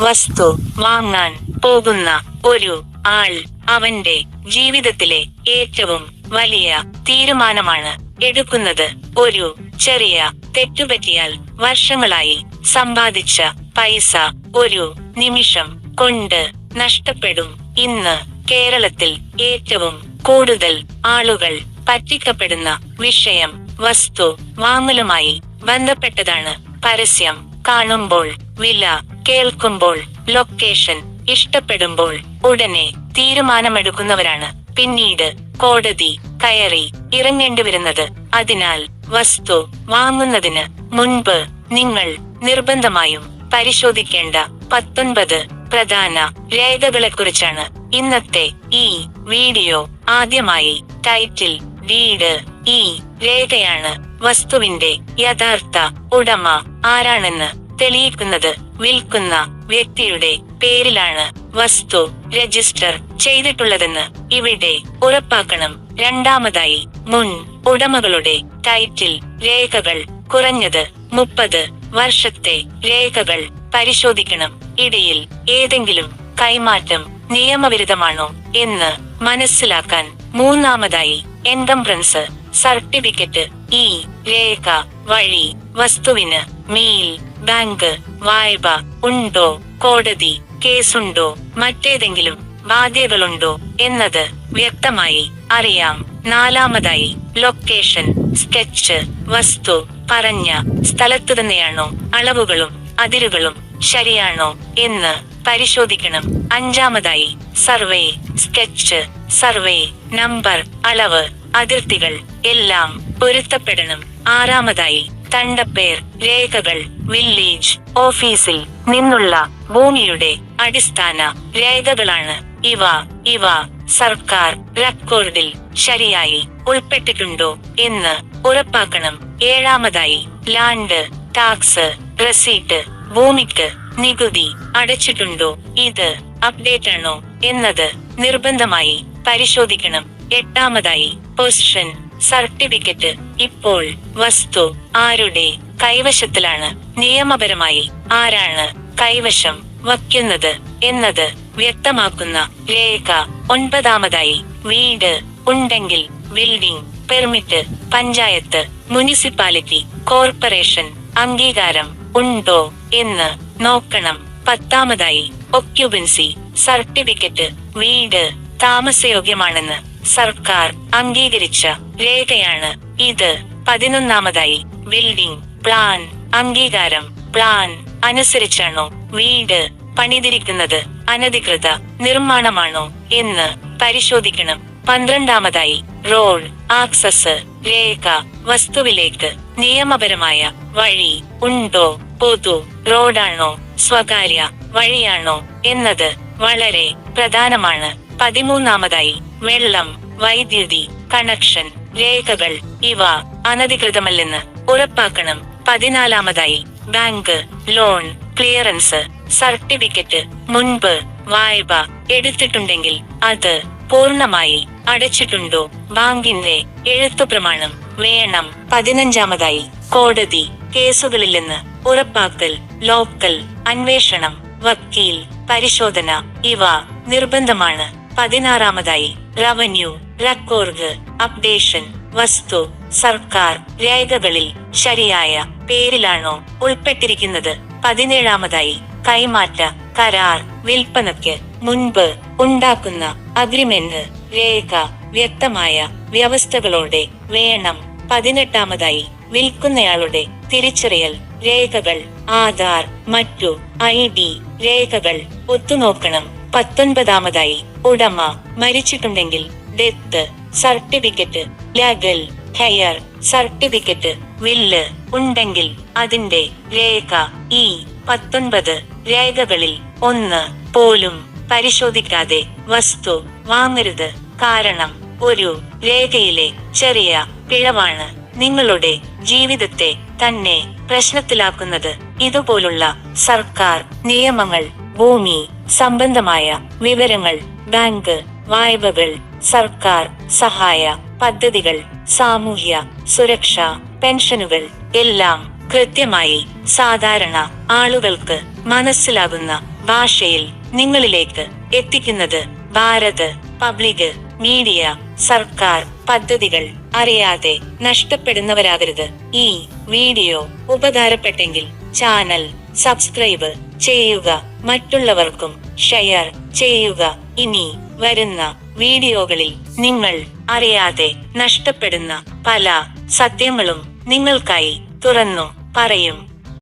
വസ്തു വാങ്ങാൻ പോകുന്ന ഒരു ആൾ അവന്റെ ജീവിതത്തിലെ ഏറ്റവും വലിയ തീരുമാനമാണ് എടുക്കുന്നത്. ഒരു ചെറിയ തെറ്റുപറ്റിയാൽ വർഷങ്ങളായി സമ്പാദിച്ച പൈസ ഒരു നിമിഷം കൊണ്ട് നഷ്ടപ്പെടും. ഇന്ന് കേരളത്തിൽ ഏറ്റവും കൂടുതൽ ആളുകൾ പറ്റിക്കപ്പെടുന്ന വിഷയം വസ്തു വാങ്ങലുമായി ബന്ധപ്പെട്ടതാണ്. പരസ്യം കാണുമ്പോൾ, വില കേൾക്കുമ്പോൾ, ലൊക്കേഷൻ ഇഷ്ടപ്പെടുമ്പോൾ ഉടനെ തീരുമാനമെടുക്കുന്നവരാണ് പിന്നീട് കോടതി കയറി ഇറങ്ങേണ്ടി വരുന്നത്. അതിനാൽ വസ്തു വാങ്ങുന്നതിന് മുൻപ് നിങ്ങൾ നിർബന്ധമായും പരിശോധിക്കേണ്ട 19 പ്രധാന രേഖകളെക്കുറിച്ചാണ് ഇന്നത്തെ ഈ വീഡിയോ. ആദ്യമായി ടൈറ്റിൽ ഡീഡ്. ഈ രേഖയാണ് വസ്തുവിന്റെ യഥാർത്ഥ ഉടമ ആരാണെന്ന് തെളിയിക്കുന്നത്. വിൽക്കുന്ന വ്യക്തിയുടെ പേരിലാണ് വസ്തു രജിസ്റ്റർ ചെയ്തിട്ടുള്ളതെന്ന് ഇവിടെ ഉറപ്പാക്കണം. രണ്ടാമതായി മുൻ ഉടമകളുടെ ടൈറ്റിൽ രേഖകൾ. കുറഞ്ഞത് 30 വർഷത്തെ രേഖകൾ പരിശോധിക്കണം. ഇടയിൽ ഏതെങ്കിലും കൈമാറ്റം നിയമവിരുദ്ധമാണോ എന്ന് മനസ്സിലാക്കാൻ. മൂന്നാമതായി എൻകംബ്രൻസ് സർട്ടിഫിക്കറ്റ്. ഈ രേഖ വഴി വസ്തുവിന് മേൽ ബാങ്ക് വായ്പ ഉണ്ടോ, കോടതി കേസുണ്ടോ, മറ്റേതെങ്കിലും ബാധ്യതകളുണ്ടോ എന്നത് വ്യക്തമായി അറിയാം. നാലാമതായി ലൊക്കേഷൻ സ്കെച്ച്. വസ്തു പറഞ്ഞ സ്ഥലത്തു തന്നെയാണോ, അളവുകളും അതിരുകളും ശരിയാണോ എന്ന് പരിശോധിക്കണം. അഞ്ചാമതായി സർവേ സ്കെച്ച്. സർവേ നമ്പർ, അളവ്, അതിർത്തികൾ എല്ലാം പൊരുത്തപ്പെടണം. ആറാമതായി തണ്ടപ്പേർ രേഖകൾ. വില്ലേജ് ഓഫീസിൽ നിന്നുള്ള ഭൂമിയുടെ അടിസ്ഥാന രേഖകളാണ് ഇവ സർക്കാർ റെക്കോർഡിൽ ശരിയായി ഉൾപ്പെട്ടിട്ടുണ്ടോ എന്ന് ഉറപ്പാക്കണം. ഏഴാമതായി ലാൻഡ് ടാക്സ് റെസീറ്റ്. ഭൂമിക്ക് നികുതി അടച്ചിട്ടുണ്ടോ, ഇത് അപ്ഡേറ്റ് ആണോ എന്നത് നിർബന്ധമായി പരിശോധിക്കണം. എട്ടാമതായി പൊസിഷൻ സർട്ടിഫിക്കറ്റ്. ഇപ്പോൾ വസ്തു ആരുടെ കൈവശത്തിലാണ്, നിയമപരമായി ആരാണ് കൈവശം വയ്ക്കുന്നത് എന്നത് വ്യക്തമാക്കുന്ന രേഖ. ഒൻപതാമതായി വീട് ഉണ്ടെങ്കിൽ building permit, panchayat, municipality, corporation അംഗീകാരം ഉണ്ടോ എന്ന് നോക്കണം. പത്താമതായി ഒക്യുപൻസി സർട്ടിഫിക്കറ്റ്. വീട് താമസയോഗ്യമാണെന്ന് സർക്കാർ അംഗീകരിച്ച രേഖയാണ് ഇത്. 11ാമതായി ബിൽഡിംഗ് പ്ലാൻ അംഗീകാരം. പ്ലാൻ അനുസരിച്ചാണോ വീട് പണിതിരിക്കുന്നത്, അനധികൃത നിർമ്മാണമാണോ എന്ന് പരിശോധിക്കണം. 12ാമതായി റോഡ് ആക്സസ് രേഖ. വസ്തുവിലേക്ക് നിയമപരമായ വഴി ഉണ്ടോ, പൊതു റോഡാണോ, സ്വകാര്യ വഴിയാണോ എന്നത് വളരെ പ്രധാനമാണ്. 13ാമതായി വെള്ളം വൈദ്യുതി കണക്ഷൻ രേഖകൾ. ഇവ അനധികൃതമല്ലെന്ന് ഉറപ്പാക്കണം. 14ാമതായി ബാങ്ക് ലോൺ ക്ലിയറൻസ് സർട്ടിഫിക്കറ്റ്. മുൻപ് വായ്പ എടുത്തിട്ടുണ്ടെങ്കിൽ അത് പൂർണ്ണമായി അടച്ചിട്ടുണ്ടോ, ബാങ്കിന്റെ എഴുത്തുപ്രമാണം വേണം. 15ാമതായി കോടതി കേസുകളില്ലെന്ന് ഉറപ്പാക്കൽ. ലോക്കൽ അന്വേഷണം, വക്കീൽ പരിശോധന ഇവ നിർബന്ധമാണ്. 16ാമതായി റവന്യൂ റെക്കോർഡ് അപ്ഡേഷൻ. വസ്തു സർക്കാർ രേഖകളിൽ ശരിയായ പേരിലാണോ ഉൾപ്പെട്ടിരിക്കുന്നത്. 17ാമതായി കൈമാറ്റ കരാർ. വിൽപ്പനയ്ക്ക് മുൻപ് ഉണ്ടാക്കുന്ന അഗ്രിമെന്റ് രേഖ വ്യക്തമായ വ്യവസ്ഥകളോടെ വേണം. 18ാമതായി വിൽക്കുന്നയാളുടെ തിരിച്ചറിയൽ രേഖകൾ, ആധാർ, മറ്റു ID രേഖകൾ ഒത്തുനോക്കണം. 19ാമതായി ഉടമ മരിച്ചിട്ടുണ്ടെങ്കിൽ death certificate, legal heir certificate. Will ഉണ്ടെങ്കിൽ അതിന്റെ രേഖ. ഈ 19 രേഖകളിൽ ഒന്ന് പോലും പരിശോധിക്കാതെ വസ്തു വാങ്ങരുത്. കാരണം ഒരു രേഖയിലെ ചെറിയ പിഴവാണ് നിങ്ങളുടെ ജീവിതത്തെ തന്നെ പ്രശ്നത്തിലാക്കുന്നത്. ഇതുപോലുള്ള സർക്കാർ നിയമങ്ങൾ, ഭൂമി സംബന്ധമായ വിവരങ്ങൾ, ബാങ്ക് വായ്പകൾ, സർക്കാർ സഹായ പദ്ധതികൾ, സാമൂഹ്യ സുരക്ഷ പെൻഷനുകൾ എല്ലാം കൃത്യമായി സാധാരണ ആളുകൾക്ക് മനസ്സിലാകുന്ന ഭാഷയിൽ നിങ്ങളിലേക്ക് എത്തിക്കുന്നത് ഭാരത് പബ്ലിക് മീഡിയ സർക്കാർ പദ്ധതികൾ. അറിയാതെ നഷ്ടപ്പെടുന്നവരാകരുത്. ഈ വീഡിയോ ഉപകാരപ്പെട്ടെങ്കിൽ ചാനൽ സബ്സ്ക്രൈബ് ചെയ്യുക, മറ്റുള്ളവർക്കും ഷെയർ ചെയ്യുക. ഇനി വരുന്ന വീഡിയോകളിൽ നിങ്ങൾ അറിയാതെ നഷ്ടപ്പെടുന്ന പല സത്യങ്ങളും നിങ്ങൾക്കായി തുറന്നു പറയും.